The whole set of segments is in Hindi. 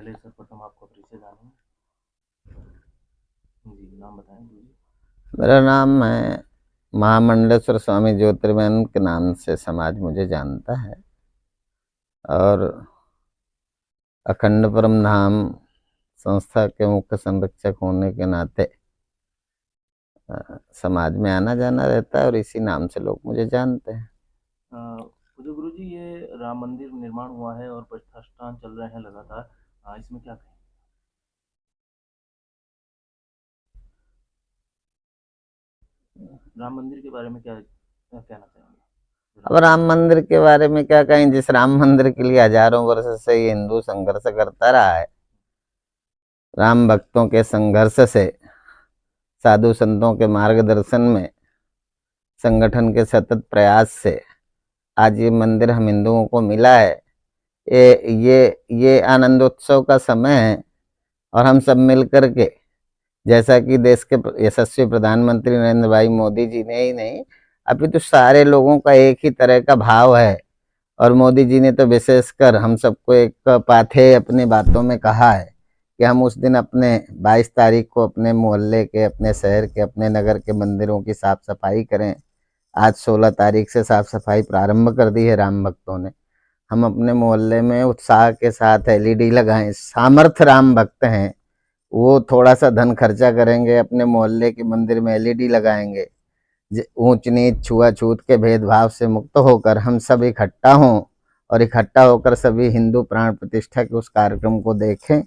पहले सर्वप्रथम आपका परिचय जानेंगे। जी, नाम बताएं गुरुजी। मेरा नाम है महामंडलेश्वर स्वामी ज्योतिर्मय के नाम से समाज मुझे जानता है और अखंड परम धाम संस्था के मुख्य संरक्षक होने के नाते समाज में आना जाना रहता है और इसी नाम से लोग मुझे जानते हैं। तो गुरुजी, ये राम मंदिर निर्माण हुआ है और प्रतिष्ठान चल रहे हैं लगातार, इसमें क्या कहें? राम मंदिर के बारे में क्या कहना चाहेंगे? अब राम मंदिर के बारे में क्या कहें, जिस राम मंदिर के लिए हजारों वर्ष से ये हिंदू संघर्ष करता रहा है, राम भक्तों के संघर्ष से, साधु संतों के मार्गदर्शन में, संगठन के सतत प्रयास से आज ये मंदिर हम हिंदुओं को मिला है। ये आनंदोत्सव का समय है और हम सब मिलकर के, जैसा कि देश के यशस्वी प्रधानमंत्री नरेंद्र भाई मोदी जी ने ही नहीं, अभी तो सारे लोगों का एक ही तरह का भाव है और मोदी जी ने तो विशेषकर हम सबको एक पाथे अपनी बातों में कहा है कि हम उस दिन अपने 22 तारीख को अपने मोहल्ले के, अपने शहर के, अपने नगर के मंदिरों की साफ सफाई करें। आज 16 तारीख से साफ सफाई प्रारंभ कर दी है राम भक्तों ने। हम अपने मोहल्ले में उत्साह के साथ एलईडी लगाएं। सामर्थ्य राम भक्त हैं, वो थोड़ा सा धन खर्चा करेंगे, अपने मोहल्ले के मंदिर में एलईडी लगाएंगे। ऊंच नीच छुआछूत के भेदभाव से मुक्त होकर हम सब इकट्ठा हों और इकट्ठा होकर सभी हिंदू प्राण प्रतिष्ठा के उस कार्यक्रम को देखें।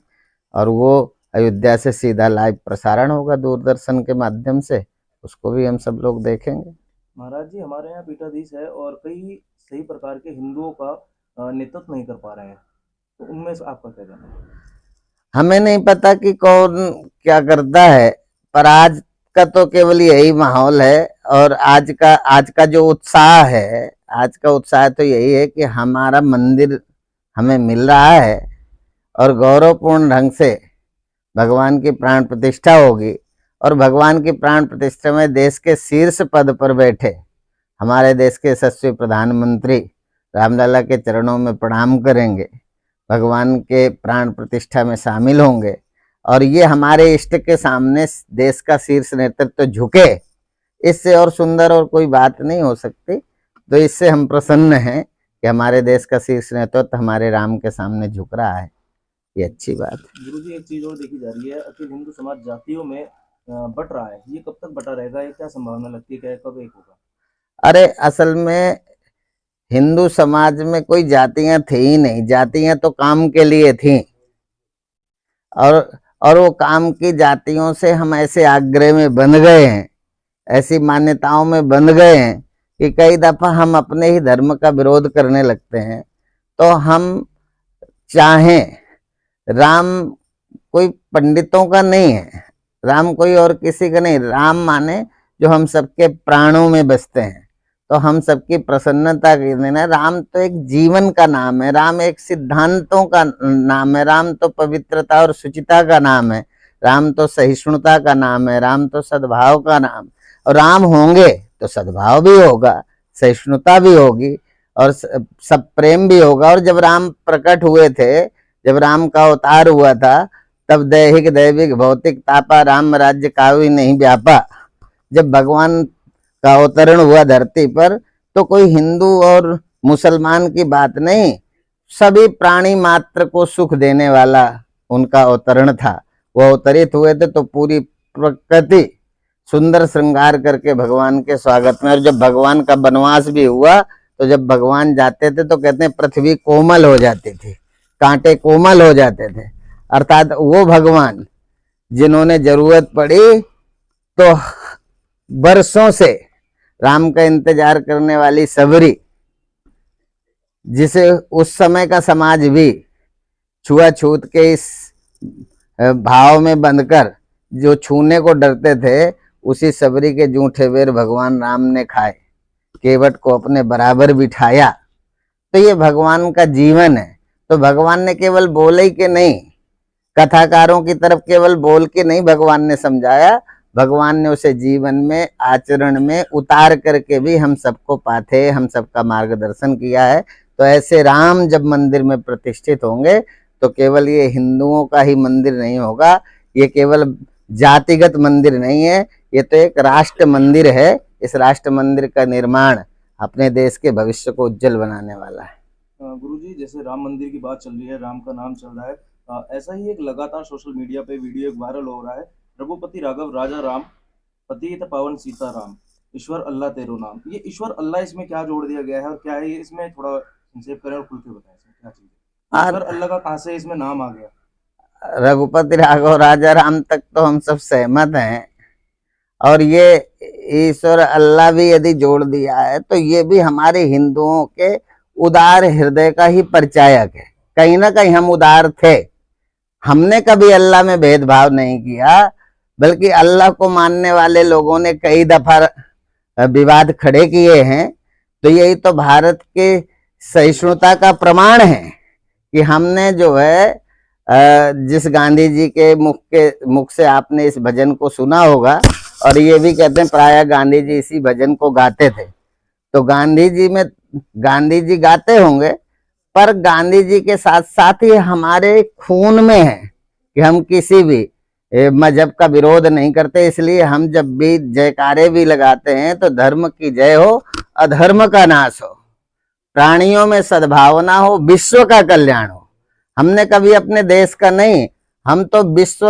और वो अयोध्या से सीधा लाइव प्रसारण होगा दूरदर्शन के माध्यम से, उसको भी हम सब लोग देखेंगे। महाराज जी, हमारे यहाँ पीठाधीश है और कई सही प्रकार के हिंदुओं का नेतृत्व नहीं कर पा रहे हैं, तो उनमें से आपका क्या कहना है? हमें नहीं पता कि कौन क्या करता है, पर आज का तो केवल यही माहौल है और आज का जो उत्साह है, आज का उत्साह तो यही है कि हमारा मंदिर हमें मिल रहा है और गौरवपूर्ण ढंग से भगवान की प्राण प्रतिष्ठा होगी। और भगवान की प्राण प्रतिष्ठा में देश के शीर्ष पद पर बैठे हमारे देश के यशस्वी प्रधानमंत्री रामलला के चरणों में प्रणाम करेंगे, भगवान के प्राण प्रतिष्ठा में शामिल होंगे और ये हमारे इष्ट के सामने देश का शीर्ष नेतृत्व झुके, इससे और सुंदर और कोई बात नहीं हो सकती। तो इससे हम प्रसन्न हैं कि हमारे देश का शीर्ष नेतृत्व हमारे राम के सामने झुक रहा है, ये अच्छी बात है। गुरुजी, एक चीज और देखी जा रही है, अखिल हिंदू समाज जातियों में बट रहा है, ये कब तक बटा रहेगा? ये क्या संभावना लगती है, क्या कब एक होगा? अरे असल में हिंदू समाज में कोई जातियां थी ही नहीं, जातियां तो काम के लिए थी और वो काम की जातियों से हम ऐसे आग्रह में बंध गए हैं, ऐसी मान्यताओं में बंध गए हैं कि कई दफा हम अपने ही धर्म का विरोध करने लगते हैं। तो हम चाहें, राम कोई पंडितों का नहीं है, राम कोई और किसी का नहीं, राम माने जो हम सबके प्राणों में बसते हैं, तो हम सबकी प्रसन्नता के दिन है। राम तो एक जीवन का नाम है, राम एक सिद्धांतों का नाम है, राम तो पवित्रता और शुचिता का नाम है, राम तो सहिष्णुता का नाम है, राम तो सद्भाव का नाम। और राम होंगे तो सद्भाव भी होगा, सहिष्णुता भी होगी और सब प्रेम भी होगा। और जब राम प्रकट हुए थे, जब राम का अवतार हुआ था, तब दैहिक दैविक भौतिक तापा राम राज्य काहू नहीं व्यापा। जब भगवान का अवतरण हुआ धरती पर, तो कोई हिंदू और मुसलमान की बात नहीं, सभी प्राणी मात्र को सुख देने वाला उनका अवतरण था। वो अवतरित हुए थे तो पूरी प्रकृति सुंदर श्रृंगार करके भगवान के स्वागत में। और जब भगवान का वनवास भी हुआ, तो जब भगवान जाते थे तो कहते हैं पृथ्वी कोमल हो जाती थी, कांटे कोमल हो जाते थे। अर्थात वो भगवान जिन्होंने जरूरत पड़ी तो बरसों से राम का इंतजार करने वाली सबरी, जिसे उस समय का समाज भी छुआछूत के इस भाव में बंधकर जो छूने को डरते थे, उसी सबरी के जूठे बेर भगवान राम ने खाए, केवट को अपने बराबर बिठाया। तो ये भगवान का जीवन है। तो भगवान ने केवल बोले ही के नहीं, कथाकारों की तरफ केवल बोल के नहीं भगवान ने समझाया, भगवान ने उसे जीवन में आचरण में उतार करके भी हम सबको पाथे, हम सबका मार्गदर्शन किया है। तो ऐसे राम जब मंदिर में प्रतिष्ठित होंगे तो केवल ये हिंदुओं का ही मंदिर नहीं होगा, ये केवल जातिगत मंदिर नहीं है, ये तो एक राष्ट्र मंदिर है। इस राष्ट्र मंदिर का निर्माण अपने देश के भविष्य को उज्जवल बनाने वाला है। गुरुजी, जैसे राम मंदिर की बात चल रही है, राम का नाम चल रहा है, ऐसा ही एक लगातार सोशल मीडिया पे वीडियो एक वायरल हो रहा है, रघुपति राघव राजा राम, पतित पावन सीता राम, ईश्वर अल्लाह तेरो नाम। ये ईश्वर अल्लाह इसमें क्या जोड़ दिया गया है और क्या है ये, इसमें थोड़ा संक्षेप करें और खुल के बताएं इसमें क्या चीज़ है, ईश्वर अल्लाह का कहाँ से इसमें नाम आ गया? रघुपति राघव राजा राम तक तो हम सब सहमत हैं, और ये ईश्वर अल्लाह भी यदि जोड़ दिया है तो ये भी हमारे हिंदुओं के उदार हृदय का ही परिचायक है। कहीं ना कहीं हम उदार थे, हमने कभी अल्लाह में भेदभाव नहीं किया, बल्कि अल्लाह को मानने वाले लोगों ने कई दफा विवाद खड़े किए हैं। तो यही तो भारत के सहिष्णुता का प्रमाण है कि हमने जो है जिस गांधी जी के मुख से आपने इस भजन को सुना होगा, और ये भी कहते हैं प्रायः गांधी जी इसी भजन को गाते थे। तो गांधी जी गाते होंगे, पर गांधी जी के साथ साथ ही हमारे खून में है कि हम किसी भी मजहब का विरोध नहीं करते। इसलिए हम जब भी जयकारे भी लगाते हैं तो धर्म की जय हो, अधर्म का नाश हो, प्राणियों में सद्भावना हो, विश्व का कल्याण हो। हमने कभी अपने देश का नहीं, हम तो विश्व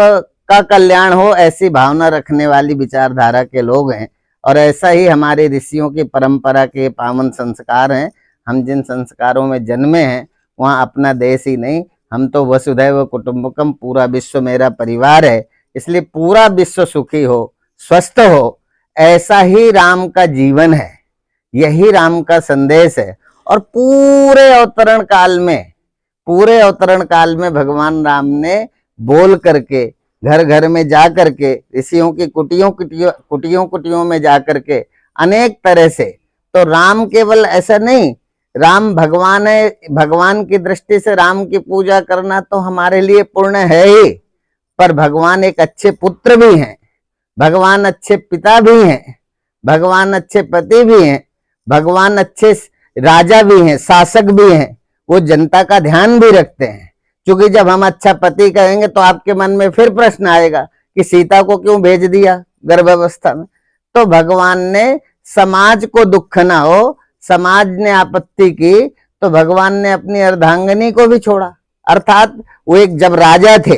का कल्याण हो ऐसी भावना रखने वाली विचारधारा के लोग हैं। और ऐसा ही हमारे ऋषियों की परंपरा के पावन संस्कार हैं। हम जिन संस्कारों में जन्मे हैं वहाँ अपना देश ही नहीं, हम तो वसुधैव कुटुंबकम, पूरा विश्व मेरा परिवार है। इसलिए पूरा विश्व सुखी हो, स्वस्थ हो, ऐसा ही राम का जीवन है, यही राम का संदेश है। और पूरे अवतरण काल में भगवान राम ने बोल करके, घर घर में जा करके, ऋषियों की कुटियों में जा करके अनेक तरह से, तो राम केवल ऐसा नहीं, राम भगवान है, भगवान की दृष्टि से राम की पूजा करना तो हमारे लिए पुण्य है ही, पर भगवान एक अच्छे पुत्र भी हैं, भगवान अच्छे पिता भी हैं, भगवान अच्छे पति भी हैं, भगवान अच्छे राजा भी हैं, शासक भी हैं। वो जनता का ध्यान भी रखते हैं। क्योंकि जब हम अच्छा पति कहेंगे तो आपके मन में फिर प्रश्न आएगा कि सीता को क्यों भेज दिया गर्भावस्था में। तो भगवान ने समाज को दुख ना हो, समाज ने आपत्ति की तो भगवान ने अपनी अर्धांगिनी को भी छोड़ा। अर्थात वो एक जब राजा थे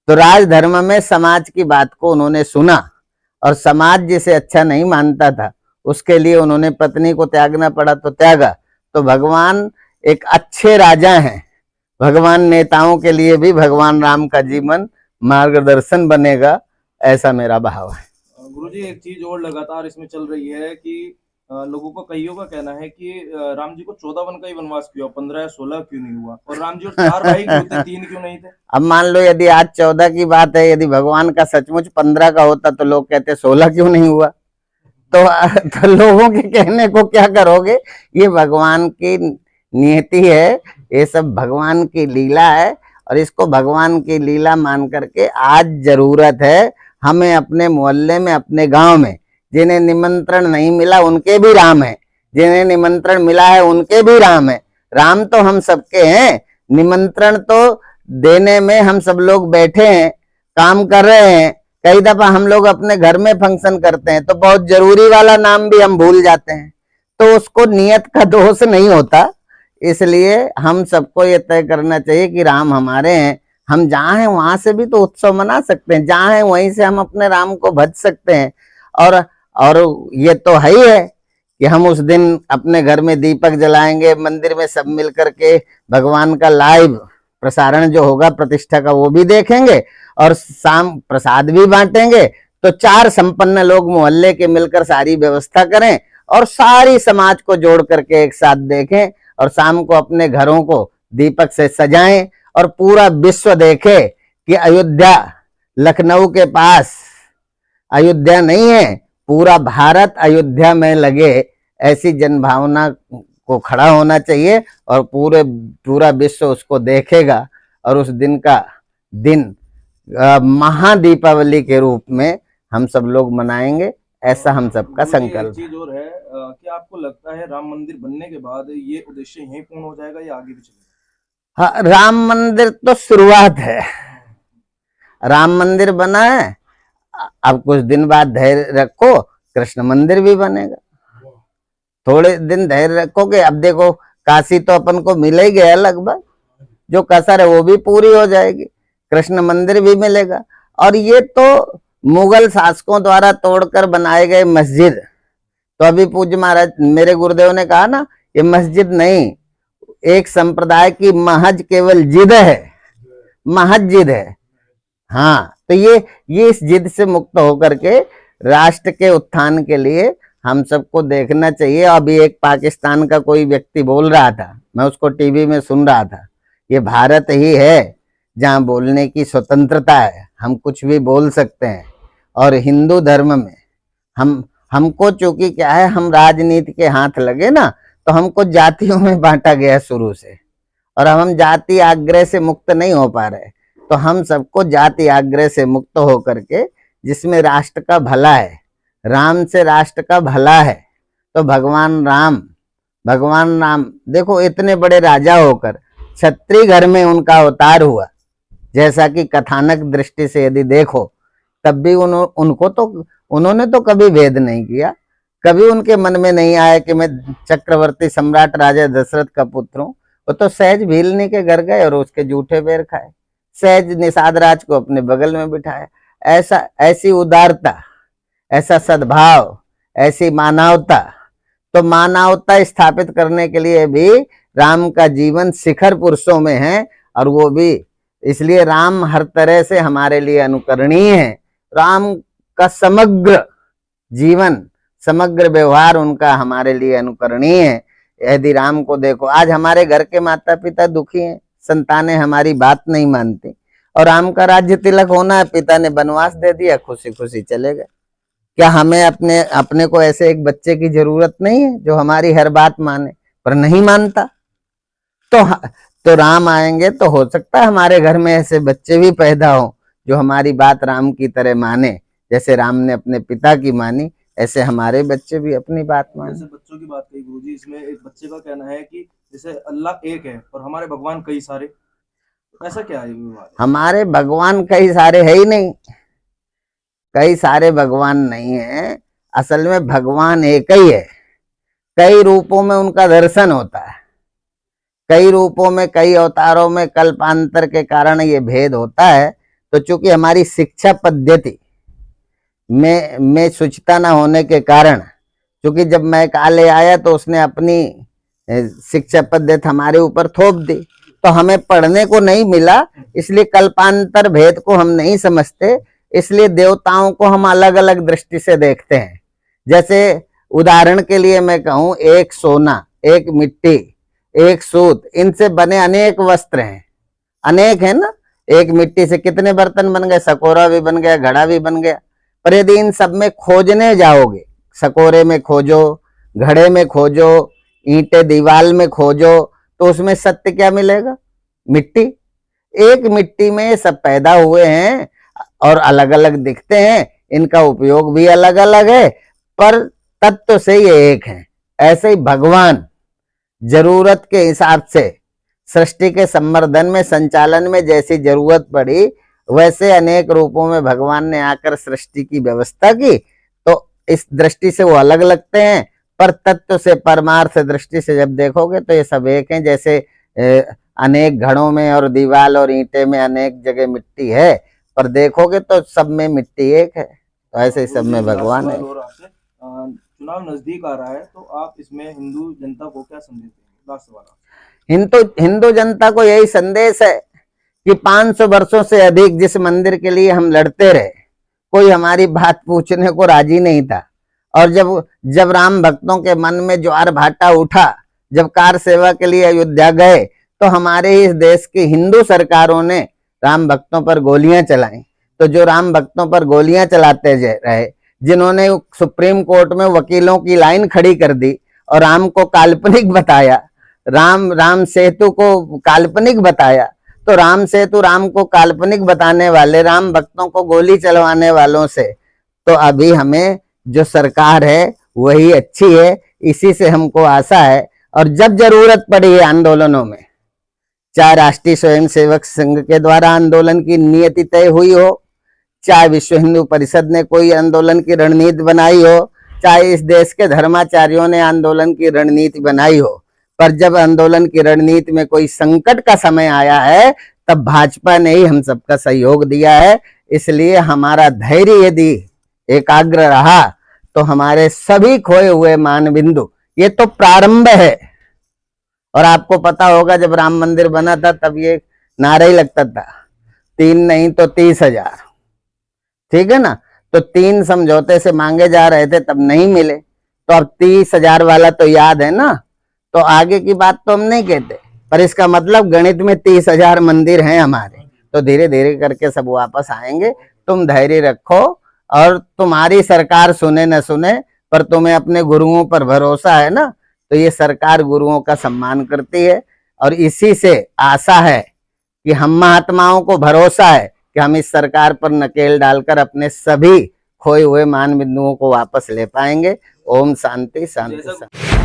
तो राजधर्म में समाज की बात को उन्होंने सुना, और समाज जिसे अच्छा नहीं मानता था उसके लिए उन्होंने पत्नी को त्यागना पड़ा तो त्यागा। तो भगवान एक अच्छे राजा हैं। भगवान नेताओं के लिए भी भगवान राम का जीवन मार्गदर्शन बनेगा, ऐसा मेरा भाव है। गुरुजी, एक चीज और लगातार इसमें चल रही है कि लोगों का, कईयों का कहना है कि राम जी को 14 वन का ही वनवास क्यों, 15 या 16 क्यों नहीं हुआ, और राम जी और 4 भाई क्यों थे, 3 क्यों नहीं थे? अब मान लो यदि आज 14 की बात है, यदि भगवान का सचमुच 15 का होता तो लोग कहते 16 क्यों नहीं हुआ। तो लोगों के कहने को क्या करोगे, ये भगवान की नियति है, ये सब भगवान की लीला है। और इसको भगवान की लीला मान करके आज जरूरत है हमें अपने मोहल्ले में, अपने गांव में जिन्हें निमंत्रण नहीं मिला उनके भी राम है, जिन्हें निमंत्रण मिला है उनके भी राम है। राम तो हम सबके हैं, निमंत्रण तो देने में हम सब लोग बैठे हैं, काम कर रहे हैं। कई दफा हम लोग अपने घर में फंक्शन करते हैं तो बहुत जरूरी वाला नाम भी हम भूल जाते हैं, तो उसको नियत का दोष नहीं होता। इसलिए हम सबको ये तय करना चाहिए कि राम हमारे हैं। हम जहाँ हैं वहां से भी तो उत्सव मना सकते हैं, जहाँ हैं वहीं से हम अपने राम को भज सकते हैं। और ये तो है ही है कि हम उस दिन अपने घर में दीपक जलाएंगे, मंदिर में सब मिल करके भगवान का लाइव प्रसारण जो होगा प्रतिष्ठा का वो भी देखेंगे, और शाम प्रसाद भी बांटेंगे। तो 4 संपन्न लोग मोहल्ले के मिलकर सारी व्यवस्था करें और सारी समाज को जोड़ करके एक साथ देखें, और शाम को अपने घरों को दीपक से सजाएं और पूरा विश्व देखे कि अयोध्या, लखनऊ के पास अयोध्या नहीं है, पूरा भारत अयोध्या में लगे, ऐसी जनभावना को खड़ा होना चाहिए। और पूरा विश्व उसको देखेगा, और उस दिन का दिन महादीपावली के रूप में हम सब लोग मनाएंगे, ऐसा हम सबका संकल्प। चीज और है, क्या आपको लगता है राम मंदिर बनने के बाद ये उद्देश्य यहीं पूर्ण हो जाएगा या आगे भी चलेगा? हाँ, राम मंदिर तो शुरुआत है। राम मंदिर बना है, अब कुछ दिन बाद धैर्य रखो, कृष्ण मंदिर भी बनेगा। थोड़े दिन धैर्य रखोगे, अब देखो काशी तो अपन को मिल ही गया लगभग, जो कसर है वो भी पूरी हो जाएगी, कृष्ण मंदिर भी मिलेगा। और ये तो मुगल शासकों द्वारा तोड़कर बनाए गए मस्जिद, तो अभी पूज्य महाराज मेरे गुरुदेव ने कहा ना, ये मस्जिद नहीं, एक संप्रदाय की महज केवल जिद है, महज जिद है। हाँ, तो ये इस जिद से मुक्त होकर के राष्ट्र के उत्थान के लिए हम सबको देखना चाहिए। अभी एक पाकिस्तान का कोई व्यक्ति बोल रहा था, मैं उसको टीवी में सुन रहा था, ये भारत ही है जहाँ बोलने की स्वतंत्रता है, हम कुछ भी बोल सकते हैं। और हिंदू धर्म में हमको चूंकि क्या है, हम राजनीति के हाथ लगे ना, तो हमको जातियों में बांटा गया शुरू से, और हम जाति आग्रह से मुक्त नहीं हो पा रहे। तो हम सबको जाति आग्रह से मुक्त होकर के, जिसमें राष्ट्र का भला है, राम से राष्ट्र का भला है, तो भगवान राम देखो इतने बड़े राजा होकर क्षत्रिय घर में उनका अवतार हुआ, जैसा कि कथानक दृष्टि से यदि देखो, तब भी उन्होंने तो कभी भेद नहीं किया, कभी उनके मन में नहीं आया कि मैं चक्रवर्ती सम्राट राजा दशरथ का पुत्र हूं। वो तो सहज भीलनी के घर गए और उसके जूठे बेर खाए, सहज निषाद राज को अपने बगल में बिठाया। ऐसी उदारता, ऐसा सद्भाव, ऐसी मानवता, तो मानवता स्थापित करने के लिए भी राम का जीवन शिखर पुरुषों में है। और वो भी इसलिए राम हर तरह से हमारे लिए अनुकरणीय है। राम का समग्र जीवन, समग्र व्यवहार उनका हमारे लिए अनुकरणीय है। यदि राम को देखो, आज हमारे घर के माता पिता दुखी हैं, संतानें हमारी बात नहीं मानती, और राम का राज्य तिलक होना है, पिता ने वनवास दे दिया, खुशी खुशी चले गए। क्या हमें अपने को ऐसे एक बच्चे की जरूरत नहीं है जो हमारी हर बात माने? पर नहीं मानता, तो राम आएंगे तो हो सकता है हमारे घर में ऐसे बच्चे भी पैदा हो जो हमारी बात राम की तरह माने। जैसे राम ने अपने पिता की मानी, ऐसे हमारे बच्चे भी अपनी बात माने। जैसे बच्चों की बात कही गुरुजी, इसमें एक बच्चे का कहना है कि जैसे अल्लाह एक है और हमारे भगवान कई सारे, ऐसा क्या है? हमारे भगवान कई सारे है ही नहीं, कई सारे भगवान नहीं है, असल में भगवान एक ही है। कई रूपों में उनका दर्शन होता है, कई रूपों में, कई अवतारों में, कल्पांतर के कारण ये भेद होता है। तो चूंकि हमारी शिक्षा पद्धति में शुचिता न होने के कारण, क्योंकि जब मैं काले आया तो उसने अपनी शिक्षा पद्धति हमारे ऊपर थोप दी, तो हमें पढ़ने को नहीं मिला, इसलिए कल्पांतर भेद को हम नहीं समझते, इसलिए देवताओं को हम अलग अलग दृष्टि से देखते हैं। जैसे उदाहरण के लिए मैं कहूं, एक सोना, एक मिट्टी, एक सूत, इनसे बने अनेक वस्त्र हैं, अनेक है ना। एक मिट्टी से कितने बर्तन बन गए, सकोरा भी बन गया, घड़ा भी बन गया। पर यदि इन सब में खोजने जाओगे, सकोरे में खोजो, घड़े में खोजो, ईंटे दीवाल में खोजो, तो उसमें सत्य क्या मिलेगा? मिट्टी। एक मिट्टी में सब पैदा हुए हैं और अलग अलग दिखते हैं, इनका उपयोग भी अलग अलग है, पर तत्व से ये एक है। ऐसे ही भगवान जरूरत के हिसाब से सृष्टि के संवर्धन में, संचालन में जैसी जरूरत पड़ी, वैसे अनेक रूपों में भगवान ने आकर सृष्टि की व्यवस्था की। तो इस दृष्टि से वो अलग लगते हैं, पर तत्व से, परमार्थ दृष्टि से जब देखोगे तो ये सब एक हैं। जैसे अनेक घड़ों में और दीवाल और ईंटे में अनेक जगह मिट्टी है, पर देखोगे तो सब में मिट्टी एक है। तो ऐसे ही सब में भगवान है। चुनाव नजदीक आ रहा है, तो आप इसमें हिंदू जनता को क्या संदेश देंगे? लास्ट सवाल। हिंदू जनता को यही संदेश है कि 500 वर्षों से अधिक जिस मंदिर के लिए हम लड़ते रहे, कोई हमारी बात पूछने को राजी नहीं था। और जब राम भक्तों के मन में ज्वार भाटा उठा, जब कार सेवा के लिए अयोध्या गए, तो हमारे इस देश की हिंदू सरकारों ने राम भक्तों पर गोलियां चलाई। तो जो राम भक्तों पर गोलियां चलाते रहे, जिन्होंने सुप्रीम कोर्ट में वकीलों की लाइन खड़ी कर दी और राम को काल्पनिक बताया, राम सेतु को काल्पनिक बताया, तो राम सेतु राम को काल्पनिक बताने वाले राम भक्तों को गोली चलवाने वालों से तो अभी हमें जो सरकार है वही अच्छी है, इसी से हमको आशा है। और जब जरूरत पड़ी है आंदोलनों में, चाहे राष्ट्रीय स्वयंसेवक संघ के द्वारा आंदोलन की नियति तय हुई हो, चाहे विश्व हिंदू परिषद ने कोई आंदोलन की रणनीति बनाई हो, चाहे इस देश के धर्माचार्यों ने आंदोलन की रणनीति बनाई हो, पर जब आंदोलन की रणनीति में कोई संकट का समय आया है तब भाजपा ने ही हम सबका सहयोग दिया है। इसलिए हमारा धैर्य यदि एकाग्र रहा तो हमारे सभी खोए हुए मानबिंदु, ये तो प्रारंभ है। और आपको पता होगा जब राम मंदिर बना था तब ये नारा ही लगता था 3 नहीं तो 30,000, ठीक है ना। तो 3 समझौते से मांगे जा रहे थे तब नहीं मिले, तो अब 30,000 वाला तो याद है ना। तो आगे की बात तो हम नहीं कहते, पर इसका मतलब गणित में 30,000 मंदिर हैं हमारे, तो धीरे धीरे करके सब वापस आएंगे। तुम धैर्य रखो और तुम्हारी सरकार सुने न सुने, पर तुम्हें अपने गुरुओं पर भरोसा है ना, तो ये सरकार गुरुओं का सम्मान करती है। और इसी से आशा है कि हम महात्माओं को भरोसा है कि हम इस सरकार पर नकेल डालकर अपने सभी खोए हुए मान बिंदुओं को वापस ले पाएंगे। ओम शांति शांति शांति।